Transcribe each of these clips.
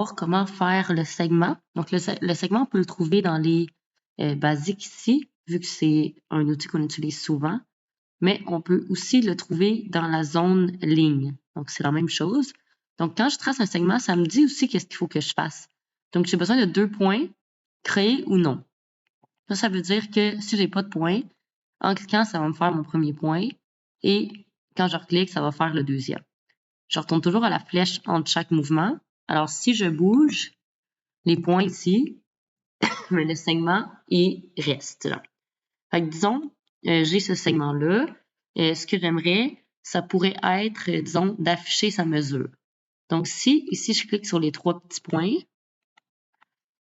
voir comment faire le segment. Donc, le segment, on peut le trouver dans les basiques ici, vu que c'est un outil qu'on utilise souvent. Mais on peut aussi le trouver dans la zone ligne. Donc, c'est la même chose. Donc, quand je trace un segment, ça me dit aussi qu'est-ce qu'il faut que je fasse. Donc, j'ai besoin de 2 points, créer ou non. Ça veut dire que si j'ai pas de point, en cliquant, ça va me faire mon premier point. Et quand je reclique, ça va faire le deuxième. Je retourne toujours à la flèche entre chaque mouvement. Alors, si je bouge les points ici, mais le segment, il reste là. Fait que disons, j'ai ce segment-là. Ce que j'aimerais, ça pourrait être, disons, d'afficher sa mesure. Donc, si ici, je clique sur les 3 petits points,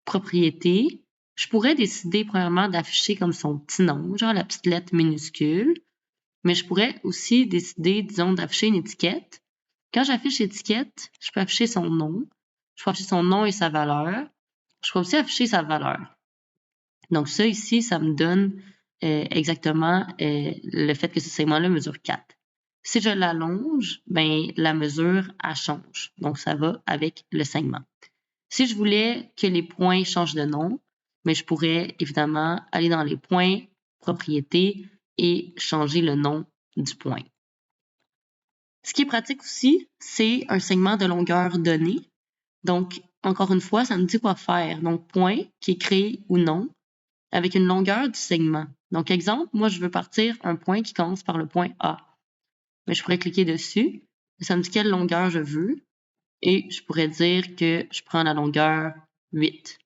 propriété, je pourrais décider premièrement d'afficher comme son petit nom, genre la petite lettre minuscule. Mais je pourrais aussi décider, disons, d'afficher une étiquette. Quand j'affiche l'étiquette, je peux afficher son nom. Je peux afficher son nom et sa valeur. Je peux aussi afficher sa valeur. Donc ça ici, ça me donne exactement le fait que ce segment-là mesure 4. Si je l'allonge, ben la mesure, elle change. Donc ça va avec le segment. Si je voulais que les points changent de nom, mais je pourrais évidemment aller dans les points, propriétés et changer le nom du point. Ce qui est pratique aussi, c'est un segment de longueur donnée. Donc, encore une fois, ça me dit quoi faire. Donc, point qui est créé ou non avec une longueur du segment. Donc, exemple, moi, je veux partir un point qui commence par le point A. Mais je pourrais cliquer dessus. Ça me dit quelle longueur je veux. Et je pourrais dire que je prends la longueur 8.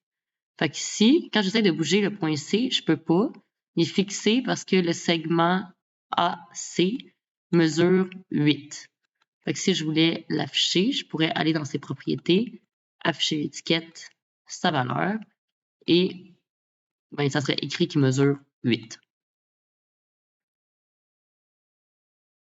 Fait qu'ici, quand j'essaie de bouger le point C, je peux pas. Il est fixé parce que le segment AC mesure 8. Fait que si je voulais l'afficher, je pourrais aller dans ses propriétés, afficher l'étiquette, sa valeur, et ben, ça serait écrit qu'il mesure 8.